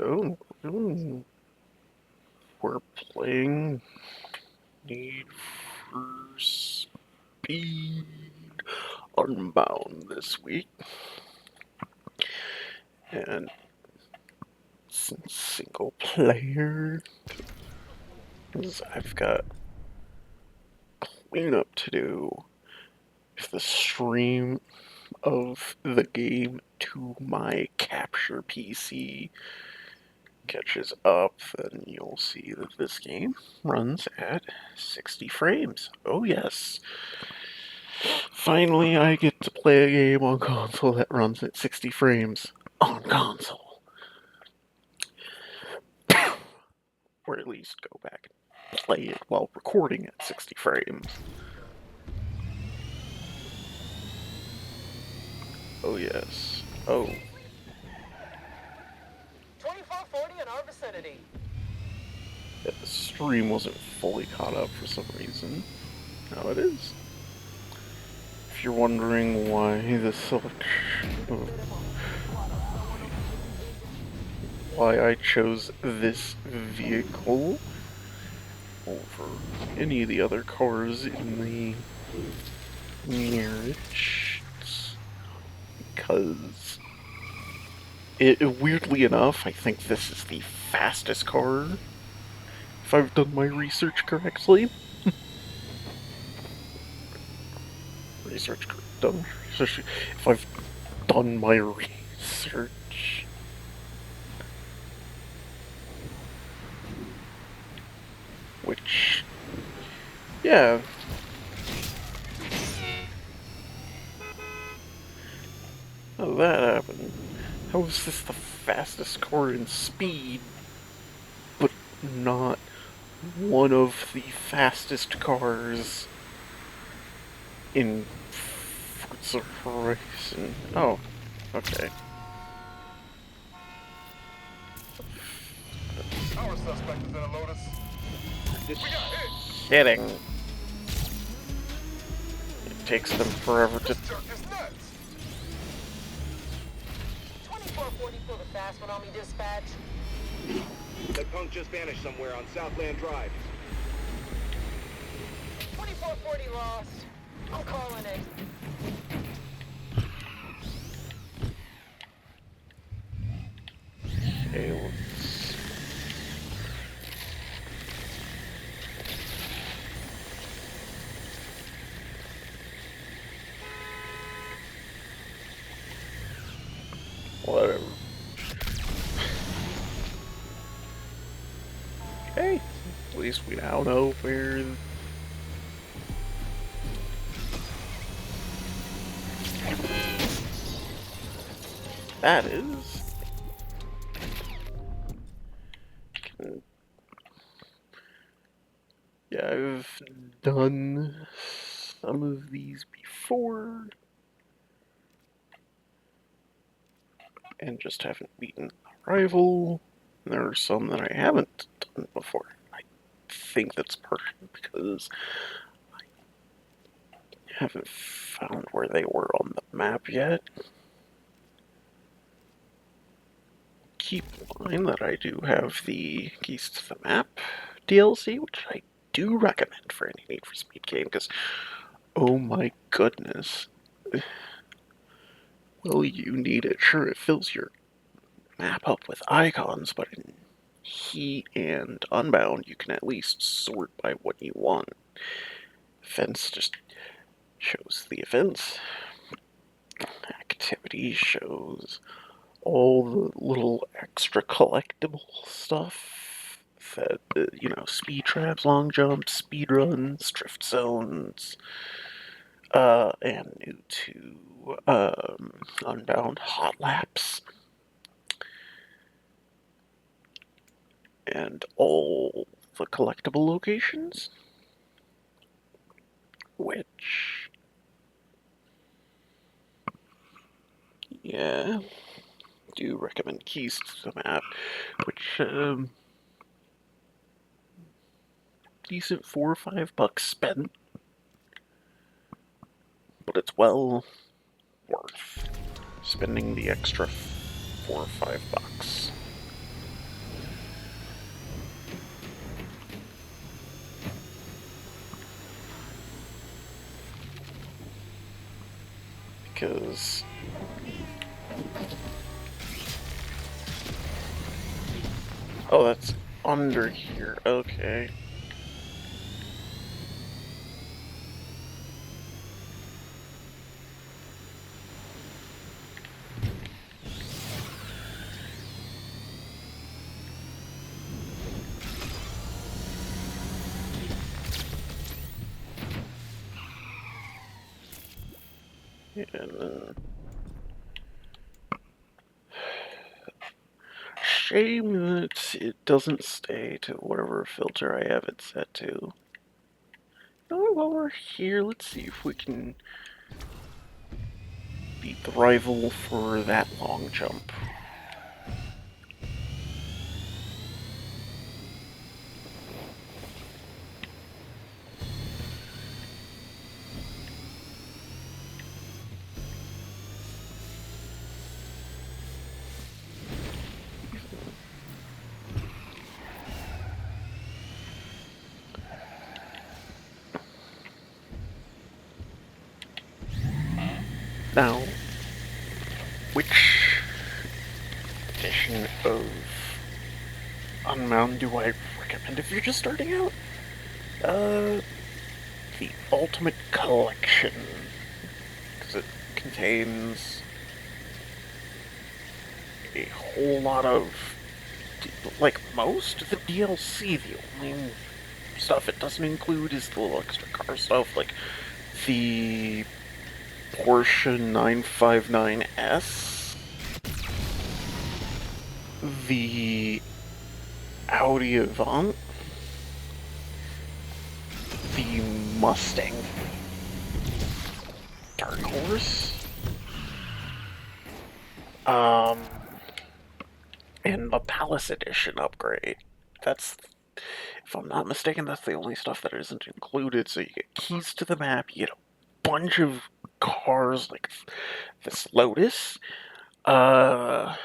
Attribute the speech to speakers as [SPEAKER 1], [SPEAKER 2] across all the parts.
[SPEAKER 1] So, we're playing Need for Speed Unbound this week, and since single player, because I've got cleanup to do. If the stream of the game to my capture PC catches up, then you'll see that this game runs at 60 frames. Oh yes. Finally, I get to play a game on console that runs at 60 frames on console. Or at least go back and play it while recording at 60 frames. Oh yes. Oh.
[SPEAKER 2] 2440 in our vicinity.
[SPEAKER 1] Yeah, the stream wasn't fully caught up for some reason. Now it is. If you're wondering why the selection, why I chose this vehicle over any of the other cars in the marriage, it's because weirdly enough, I think this is the fastest car, if I've done my research correctly. If I've done my research. Which, yeah. How did that happen? How is this the fastest car in speed, but not one of the fastest cars in Forza Horizon? Oh, okay.
[SPEAKER 3] Our suspect is in a Lotus.
[SPEAKER 1] Just kidding. It takes them forever to.
[SPEAKER 3] This jerk is nuts.
[SPEAKER 2] 2440 for the fast one on me, dispatch.
[SPEAKER 4] That punk just vanished somewhere on Southland Drive.
[SPEAKER 2] 2440 lost. I'm calling it.
[SPEAKER 1] Okay, let's. Whatever. Okay, at least we now know where. That is. Yeah, I've done some of these before, and just haven't beaten a rival. And there are some that I haven't done before. I think that's partially because I haven't found where they were on the map yet. Keep in mind that I do have the Keys to the Map DLC, which I do recommend for any Need for Speed game, because, oh my goodness. Well, you need it. Sure, it fills your map up with icons, but in Heat and Unbound, you can at least sort by what you want. Events just shows the events. Activity shows all the little extra collectible stuff that, speed traps, long jumps, speed runs, drift zones, and new to Unbound hot laps, and all the collectible locations, which, yeah, do recommend Keys to the Map, which, decent $4 or $5 spent, but it's well worth spending the extra $4 or $5. Oh, that's under here. Okay. And then... Shame that it doesn't stay to whatever filter I have it set to. You know what, while we're here, let's see if we can beat the rival for that long jump. Now, which edition of Unbound do I recommend if you're just starting out? The Ultimate Collection, because it contains a whole lot of, like most of the DLC. The only stuff it doesn't include is the little extra car stuff, like the Porsche 959S, the Audi Avant, the Mustang Dark Horse, and the Palace Edition upgrade. That's, if I'm not mistaken, that's the only stuff that isn't included. So you get keys to the map, you get a bunch of cars like this Lotus, and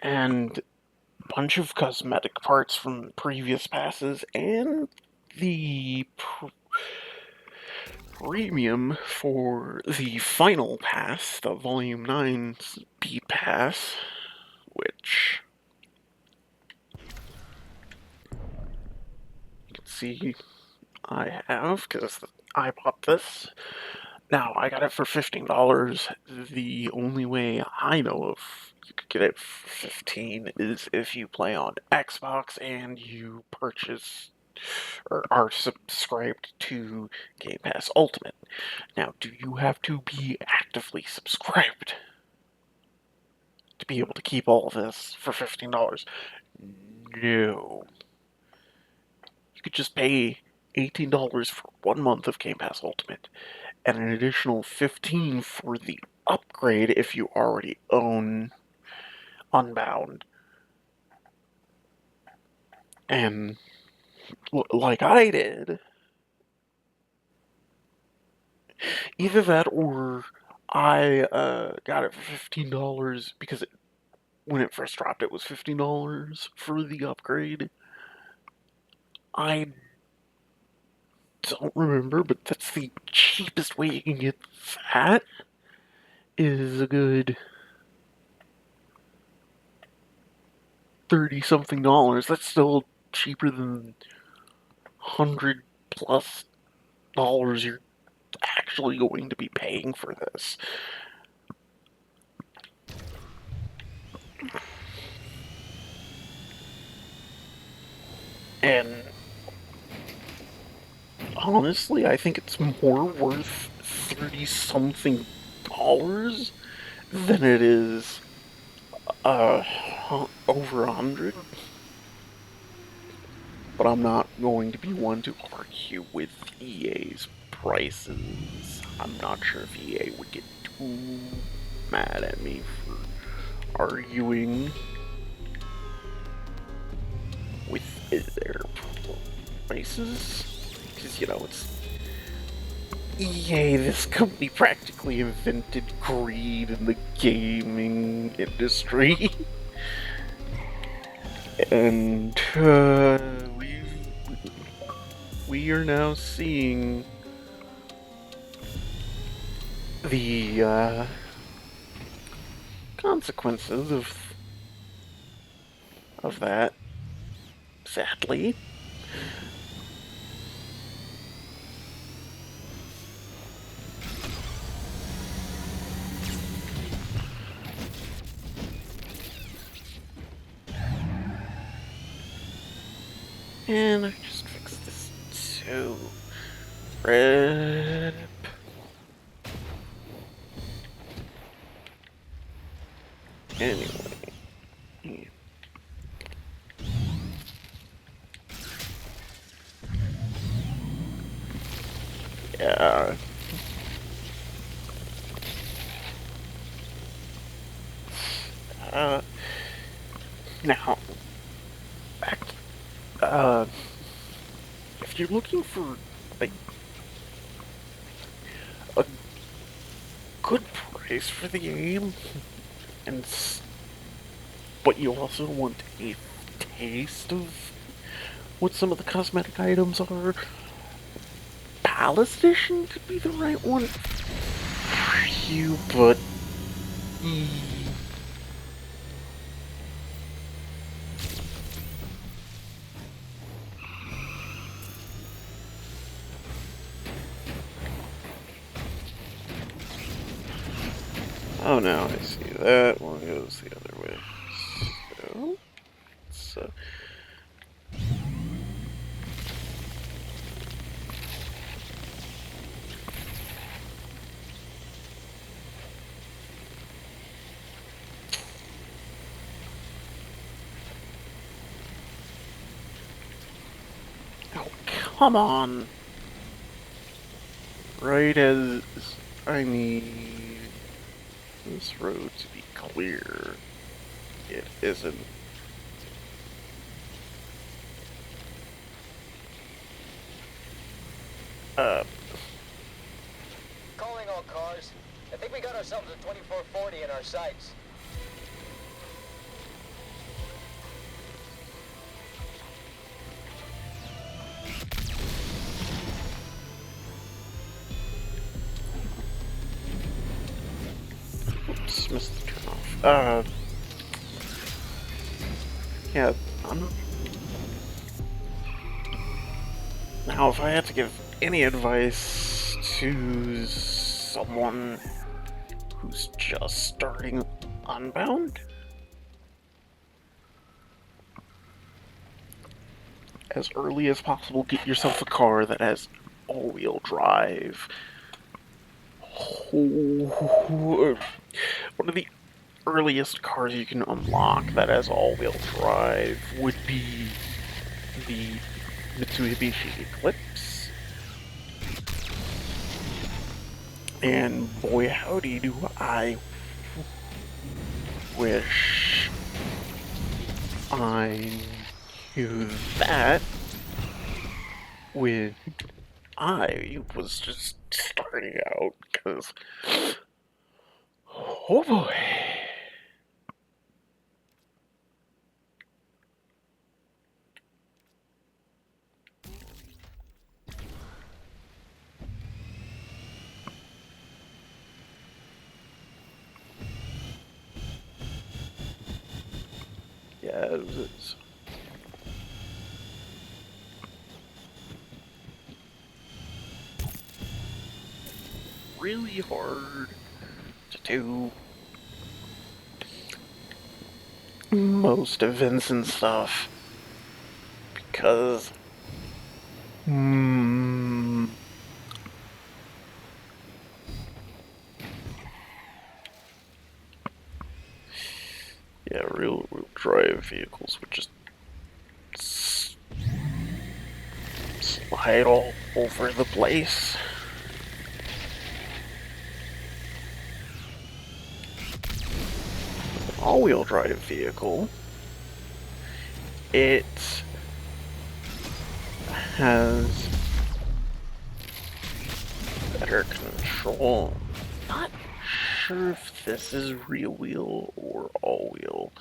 [SPEAKER 1] a bunch of cosmetic parts from previous passes, and the premium for the final pass, the Volume 9 Speed Pass, which you can see I have, because I bought this. Now, I got it for $15. The only way I know of you could get it for 15 is if you play on Xbox and you purchase or are subscribed to Game Pass Ultimate. Now, do you have to be actively subscribed to be able to keep all of this for $15? No. You could just pay $18 for 1 month of Game Pass Ultimate, and an additional $15 for the upgrade if you already own Unbound. And like I did, either that or I got it for $15 because when it first dropped it was $15 for the upgrade. I don't remember, but that's the cheapest way you can get that, is a good 30 something dollars. That's still cheaper than 100 plus dollars you're actually going to be paying for this. And honestly, I think it's more worth 30 something dollars than it is over 100. But I'm not going to be one to argue with EA's prices. I'm not sure if EA would get too mad at me for arguing with their prices. Because, you know, it's EA, this company practically invented greed in the gaming industry. And we are now seeing the kind consequences of that, sadly. And I just fixed this too. Rip. Anyway. Yeah. Now, back, if you're looking for, like, a good price for the game, and but you also want a taste of what some of the cosmetic items are, Palace Edition could be the right one for you, but oh, now I see that one goes the other way. So, oh, come on! Right as I need this road to be clear, it isn't.
[SPEAKER 2] Calling all cars. I think we got ourselves a 2440 in our sights.
[SPEAKER 1] Oops, missed the turn off. Yeah, now if I had to give any advice to someone who's just starting Unbound, as early as possible, get yourself a car that has all-wheel drive. One of the earliest cars you can unlock that has all-wheel drive would be the Mitsubishi Eclipse. And boy howdy do I wish I knew that when I was just starting out, because, oh boy. Yeah, it was really hard to do most events and stuff because yeah, real drive vehicles would just slide all over the place. All-wheel drive vehicle, it has better control. Not sure if this is rear wheel or all-wheel.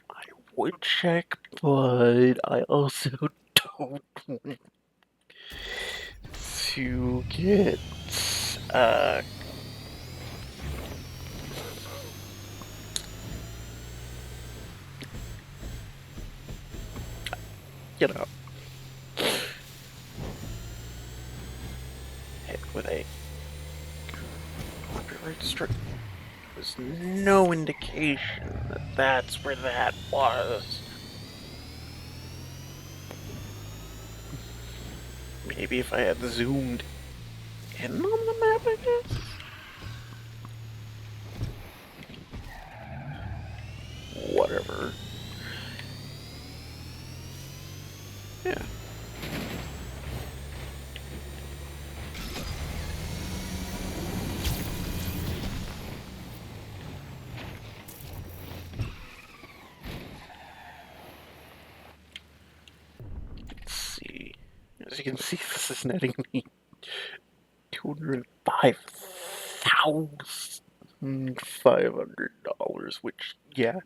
[SPEAKER 1] I would check, but I also don't want to get Uh, you know, hit with a copyright strike. There's no indication that that's where that was. Maybe if I had zoomed in on the map, I guess? Whatever. Yeah. Let's see. As you can see, this is netting me $205,500, which, yeah.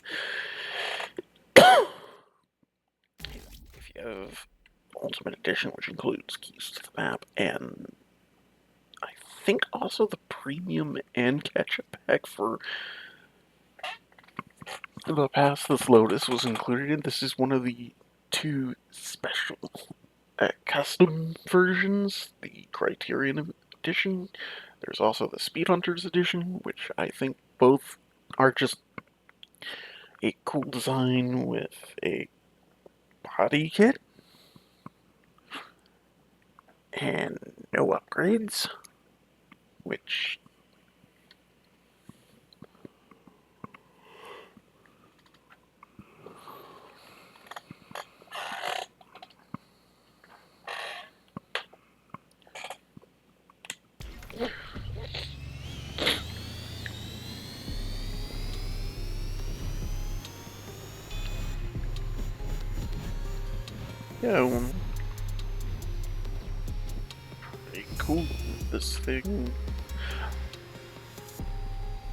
[SPEAKER 1] If you have Ultimate Edition, which includes keys to the map, and I think also the premium and catch-up pack for the pass this Lotus was included in. This is one of the two special custom versions, the Criterion Edition. There's also the Speed Hunters Edition, which I think both are just a cool design with a body kit and no upgrades, which yeah, pretty cool. This thing.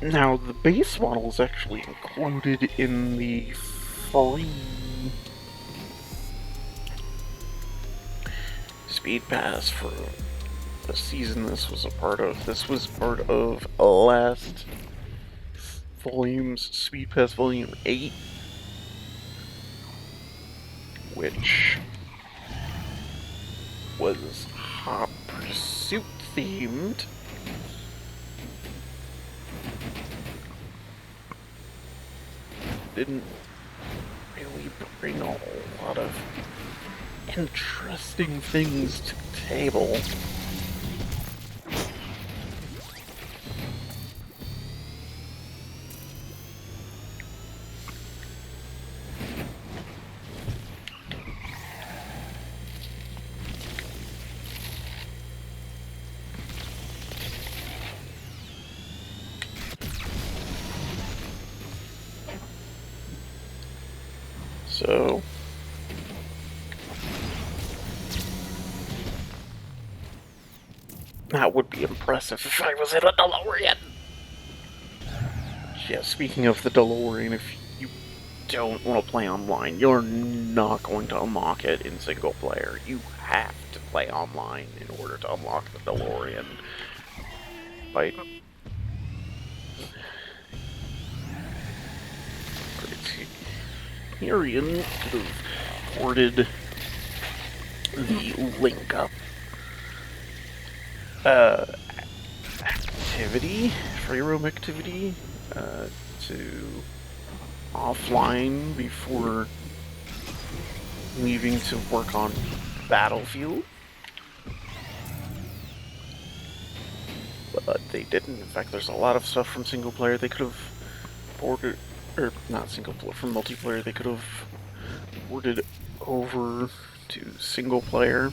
[SPEAKER 1] Now, the base model is actually included in the free Speed Pass for the season this was a part of. This was part of last volume's Speed Pass Volume 8, which was Hot Pursuit themed. Didn't really bring a whole lot of interesting things to the table. So, that would be impressive if I was in a DeLorean. Yeah, speaking of the DeLorean, if you don't want to play online, you're not going to unlock it in single player. You have to play online in order to unlock the DeLorean. By Criterion could have ported the link up activity, free roam activity, to offline before leaving to work on Battlefield. But they didn't. In fact, there's a lot of stuff from single player they could have ported, or not single player, from multiplayer they could have ported over to single player.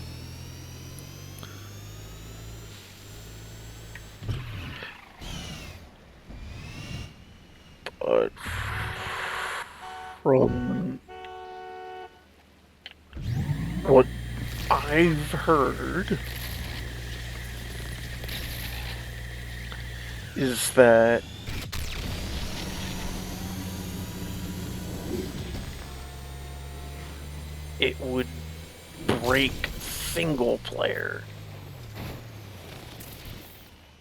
[SPEAKER 1] But from what I've heard is that it would break single player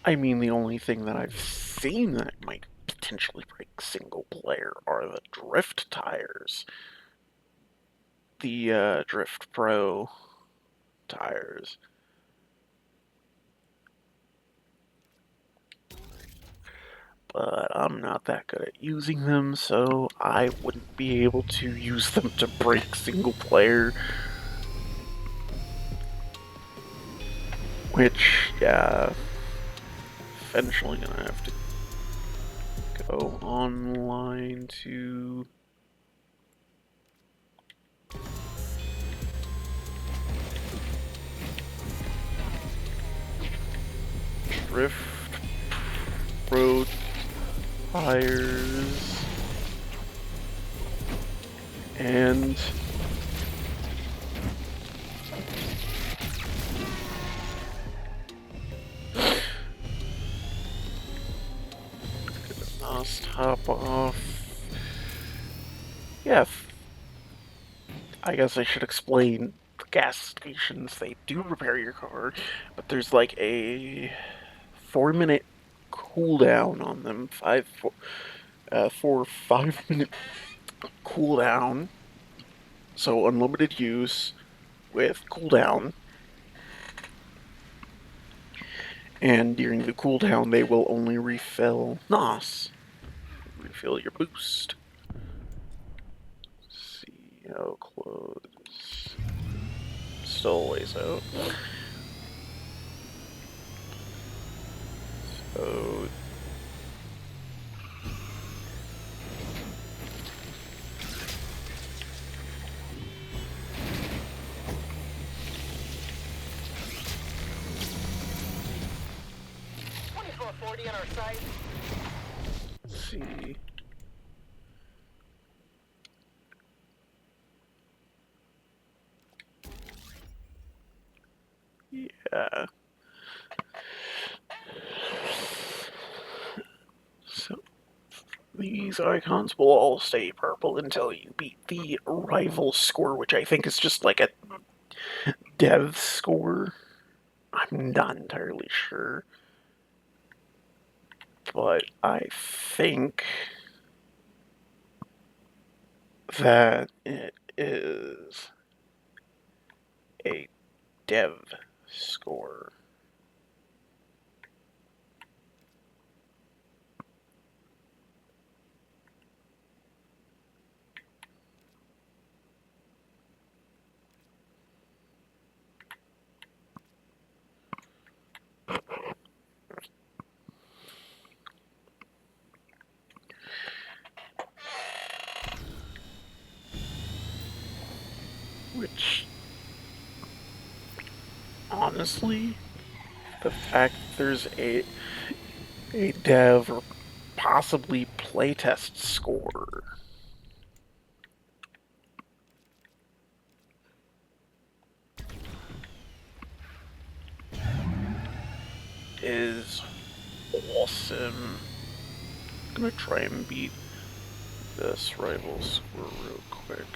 [SPEAKER 1] I mean, the only thing that I've seen that might potentially break single player are the drift tires. The Drift Pro tires. But I'm not that good at using them, so I wouldn't be able to use them to break single player. Which, yeah, eventually gonna have to go online to Drift Pro tires and NOS top off. Yeah, I guess I should explain the gas stations. They do repair your car, but there's like a 4-minute cooldown on them. 5-minute cooldown. So unlimited use with cooldown. And during the cooldown, they will only refill NOS. Refill your boost. Let's see how close. Still a ways out. So.
[SPEAKER 2] .40 on our side.
[SPEAKER 1] Let's see. Yeah. So these icons will all stay purple until you beat the rival score, which I think is just like a dev score. I'm not entirely sure. But I think that it is a dev score. Which, honestly, the fact that there's a dev or possibly playtest score is awesome. I'm gonna try and beat this rival score real quick.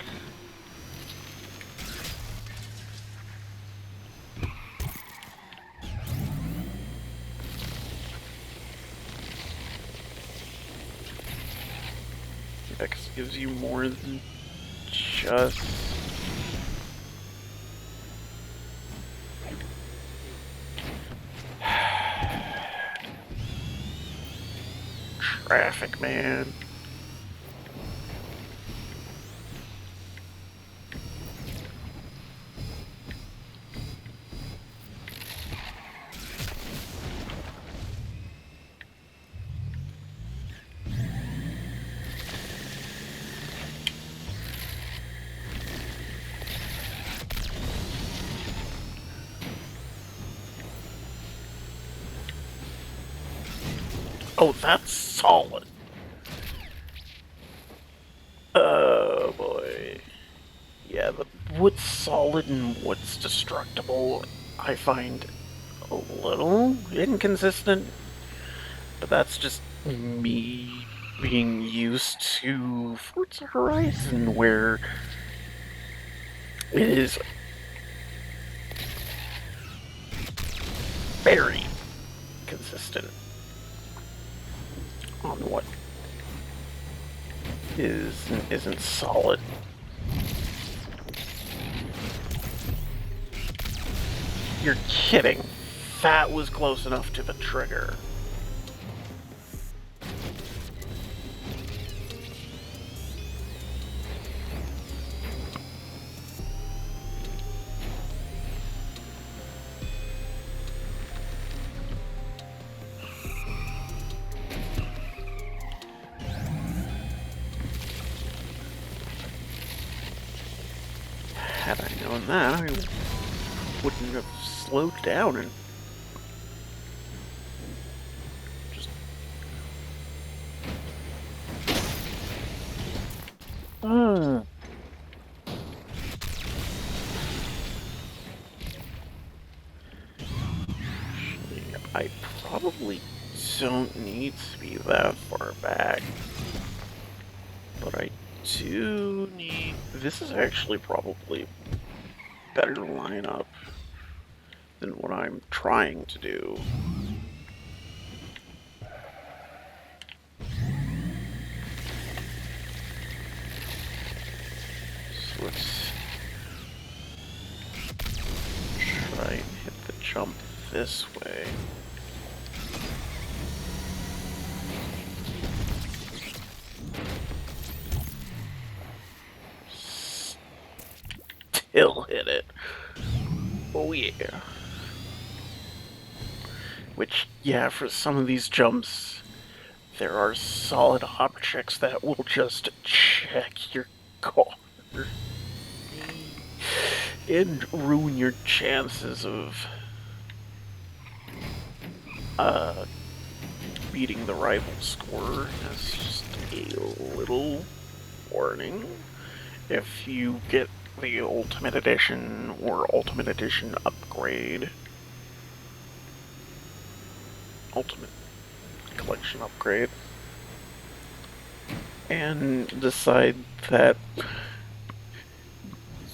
[SPEAKER 1] Yeah, 'cause it gives you more than just traffic, man. Oh, that's solid. Oh boy. Yeah, what's solid and what's destructible, I find a little inconsistent. But that's just me being used to Forza Horizon, where it is very consistent. consistent on what isn't solid. You're kidding. That was close enough to the trigger. Had I known that, I wouldn't have slowed down and just... I probably don't need to be that far back, but I do need... This is actually probably better lineup than what I'm trying to do. So let's try and hit the jump this way. Still hit it. Oh yeah. Which, yeah, for some of these jumps, there are solid objects that will just check your car and ruin your chances of beating the rival score. That's just a little warning. If you get the Ultimate Edition or Ultimate Edition upgrade, Ultimate Collection upgrade, and decide that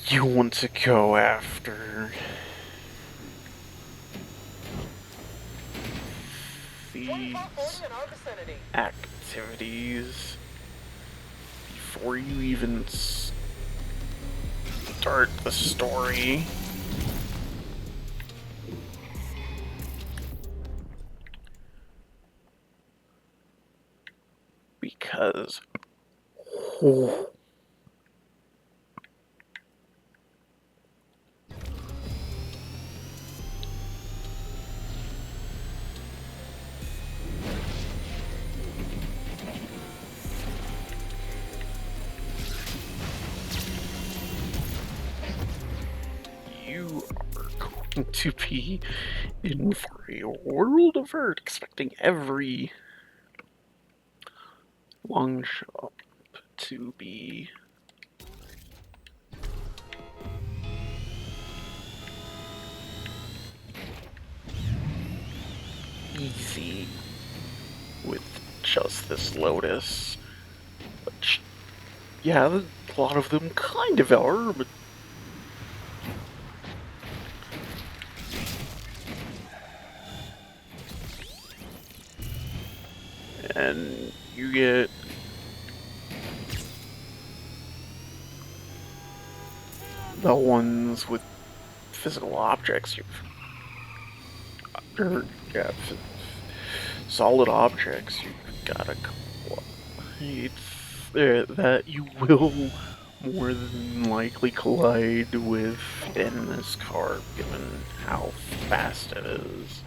[SPEAKER 1] you want to go after these
[SPEAKER 2] 2440 in our vicinity.
[SPEAKER 1] activities before you even start the story. Because you are going to be in for a world of hurt, expecting every long jump to be easy with just this Lotus. Which, yeah, a lot of them kind of are, but and you get the ones with physical objects. Or, yeah, solid objects. You've gotta collide that you will more than likely collide with in this car, given how fast it is.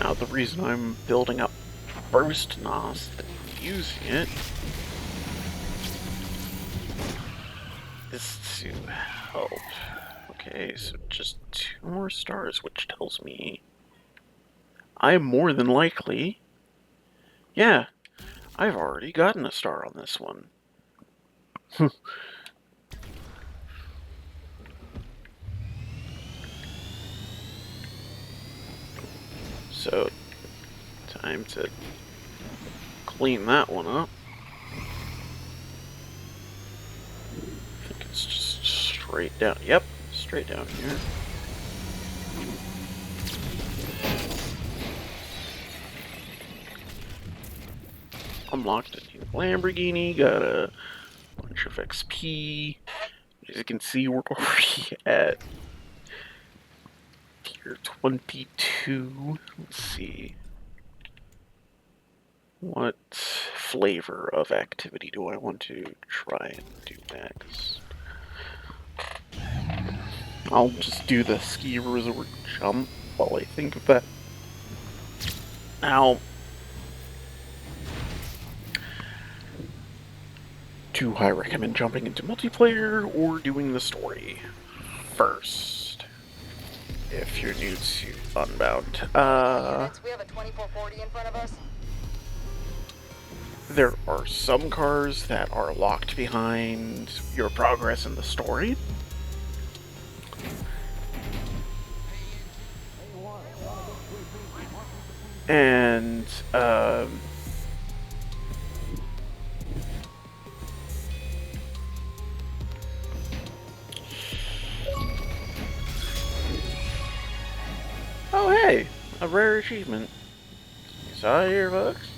[SPEAKER 1] Now, the reason I'm building up burst NOS and using it is to help. Okay, so just 2 more stars, which tells me I'm more than likely... Yeah, I've already gotten a star on this one. So, time to clean that one up. I think it's just straight down. Yep, straight down here. Unlocked a new Lamborghini, got a bunch of XP. As you can see, we're already at tier 22. Let's see. What flavor of activity do I want to try and do next? I'll just do the ski resort jump while I think of that. Now, do I recommend jumping into multiplayer or doing the story first? If you're new to Unbound.
[SPEAKER 2] Units, we have a 2440 in front of us.
[SPEAKER 1] There are some cars that are locked behind your progress in the story. And, oh hey, a rare achievement. You saw here, folks?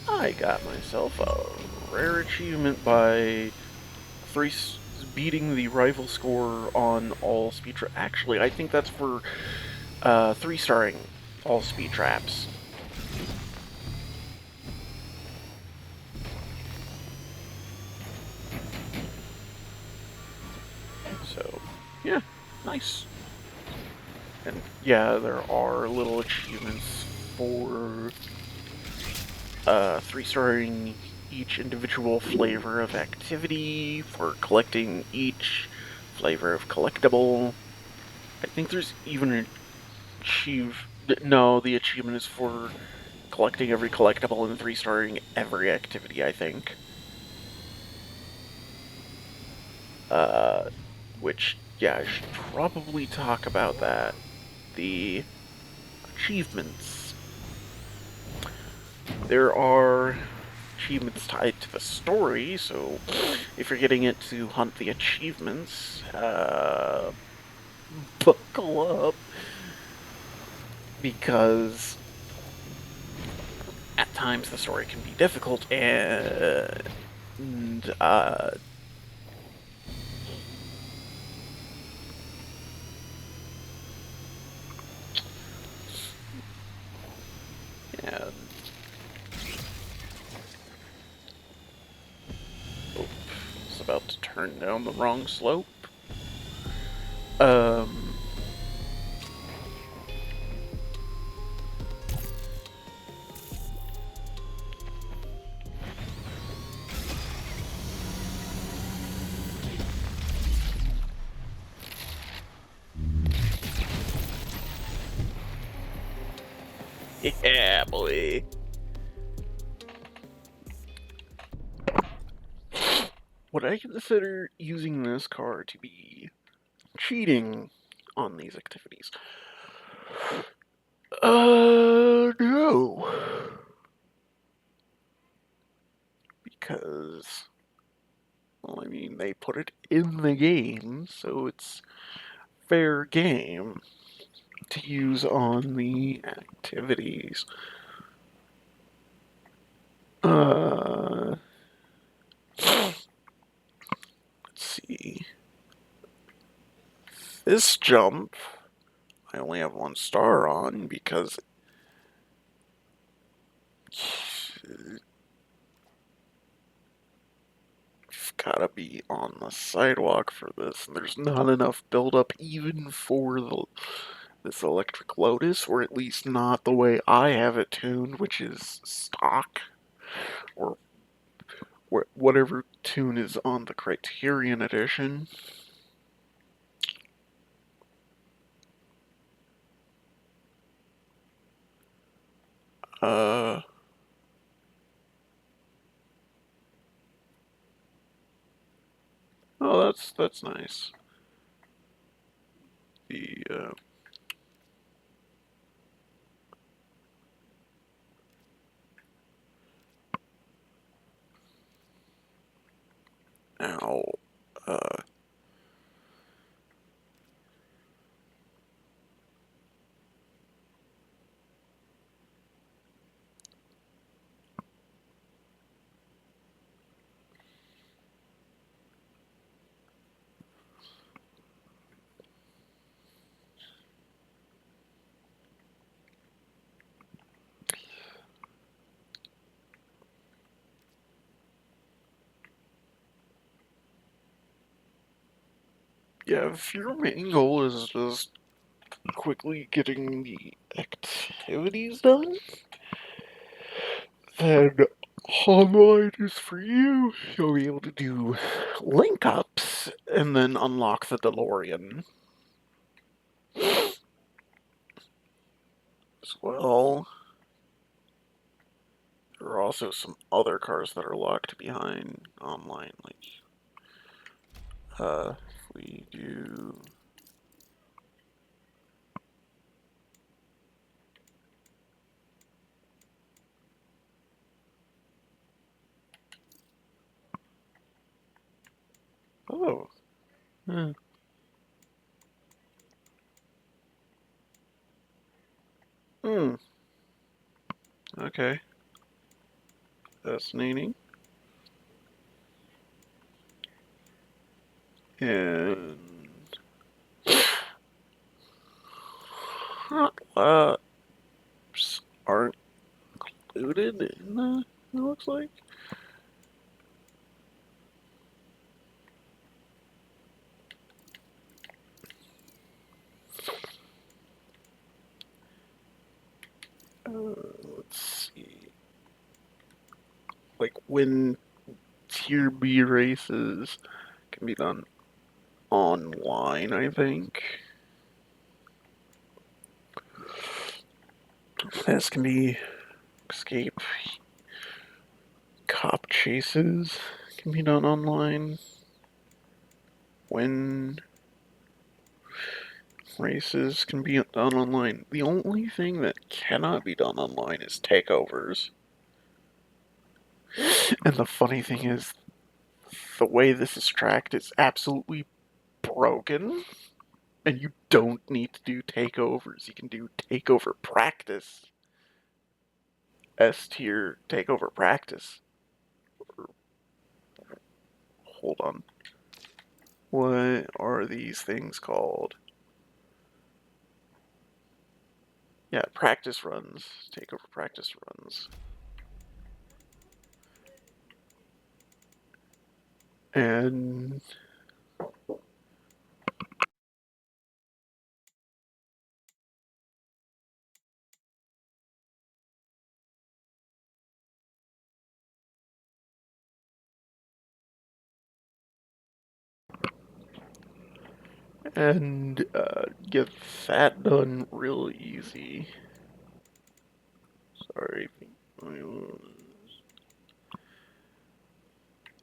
[SPEAKER 1] I got myself a rare achievement by beating the rival score on all speed traps. Actually, I think that's for 3-starring all speed traps. So, yeah, nice. And yeah, there are little achievements for 3-starring each individual flavor of activity, for collecting each flavor of collectible. I think there's even an no, the achievement is for collecting every collectible and 3-starring every activity, I think. Which, yeah, I should probably talk about that. The achievements. There are achievements tied to the story, so if you're getting it to hunt the achievements, buckle up, because at times the story can be difficult, and and it's about to turn down the wrong slope. Yeah, boy. Would I consider using this car to be cheating on these activities? No. Because, well, I mean, they put it in the game, so it's fair game to use on the activities. Let's see. This jump, I only have 1 star on because you've gotta be on the sidewalk for this, and there's not enough buildup even for this electric Lotus, or at least not the way I have it tuned, which is stock, or whatever tune is on the Criterion edition. Oh, that's nice. The Yeah, if your main goal is just quickly getting the activities done, then online is for you. You'll be able to do link ups and then unlock the DeLorean as well. There are also some other cars that are locked behind online, like if we do oh. Hmm. Hmm. Okay. Fascinating. And hot laps aren't included in that, it looks like. Let's see. Like when tier B races can be done online, I think. This can be escape cop chases can be done online. When races can be done online. The only thing that cannot be done online is takeovers. And the funny thing is, the way this is tracked is absolutely broken. And you don't need to do takeovers. You can do takeover practice. S tier takeover practice. Hold on. What are these things called? Yeah, practice runs. Takeover practice runs. And get that done real easy. Sorry.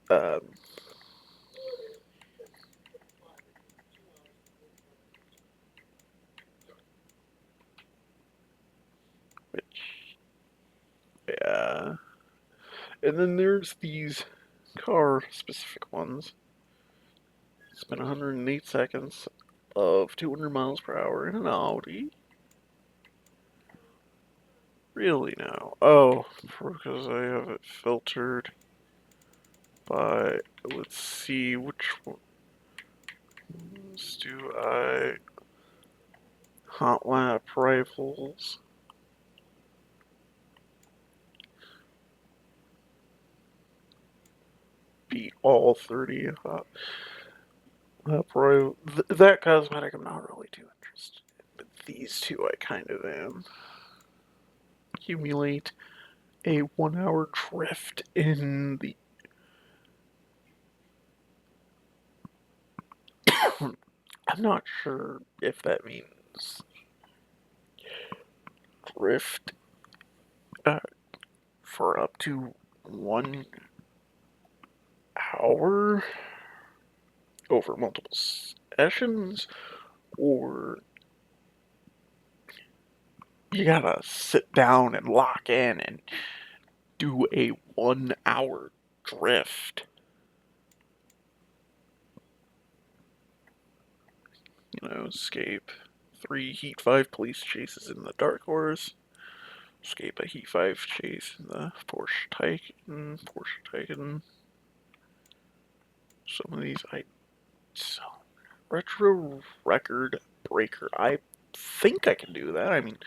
[SPEAKER 1] Um, which, yeah. And then there's these car specific ones. Spend 108 seconds of 200 miles per hour in an Audi. Really now? Oh, because I have it filtered by. Let's see which ones do I. Hot lap rifles. Beat all 30 hot lap rifles. That cosmetic I'm not really too interested in, but these two I kind of am. Accumulate a 1 hour drift in the. I'm not sure if that means drift uh, for up to 1 hour over multiple sessions, or you gotta sit down and lock in and do a 1 hour drift. Escape 3 Heat 5 police chases in the Dark Horse. Escape a Heat 5 chase in the Porsche Taycan. Some of these I. So, retro record breaker. I think I can do that. I mean,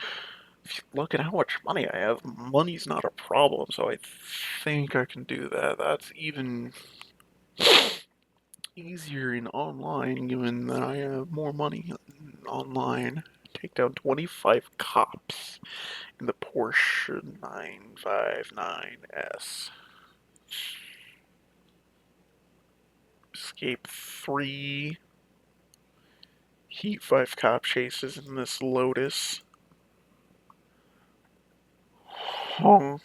[SPEAKER 1] if you look at how much money I have, money's not a problem, so I think I can do that. That's easier in online, given that I have more money online. Take down 25 cops in the Porsche 959S. Escape 3. Heat 5 cop chases in this Lotus. Huh.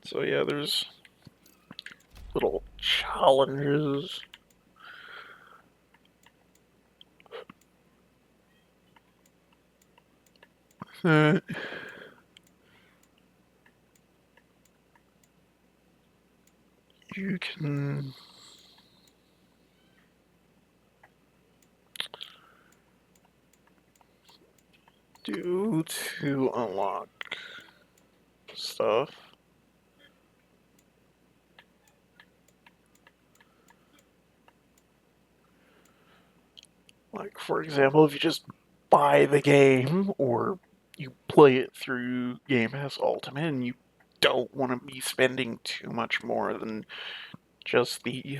[SPEAKER 1] So yeah, there's little challenges. That you can do to unlock stuff. Like, for example, if you just buy the game or you play it through Game Pass Ultimate and you don't want to be spending too much more than just the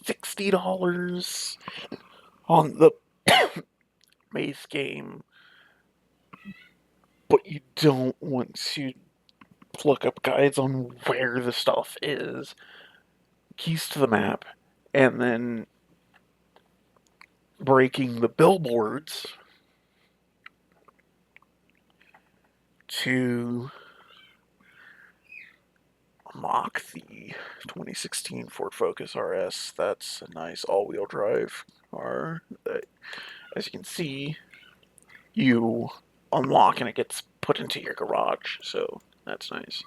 [SPEAKER 1] $60 on the base game, but you don't want to look up guides on where the stuff is, keys to the map, and then breaking the billboards to unlock the 2016 Ford Focus RS. That's a nice all-wheel drive car that, as you can see, you unlock and it gets put into your garage, so that's nice.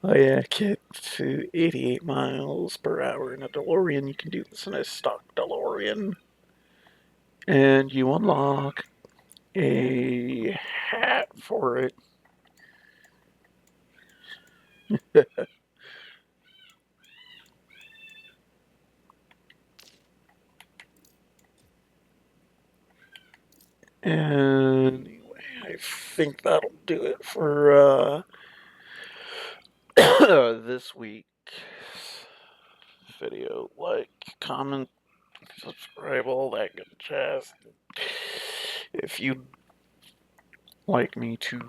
[SPEAKER 1] Oh yeah, get to 88 miles per hour in a DeLorean. You can do this in a stock DeLorean. And you unlock a hat for it. Anyway, I think that'll do it for this week's video. Like, comment, subscribe, all that good jazz. If you'd like me to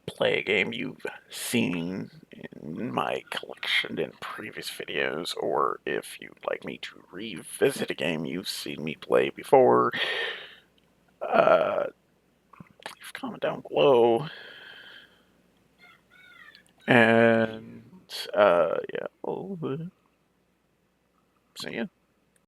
[SPEAKER 1] play a game you've seen in my collection in previous videos, or if you'd like me to revisit a game you've seen me play before, leave a comment down below. And, yeah, see ya.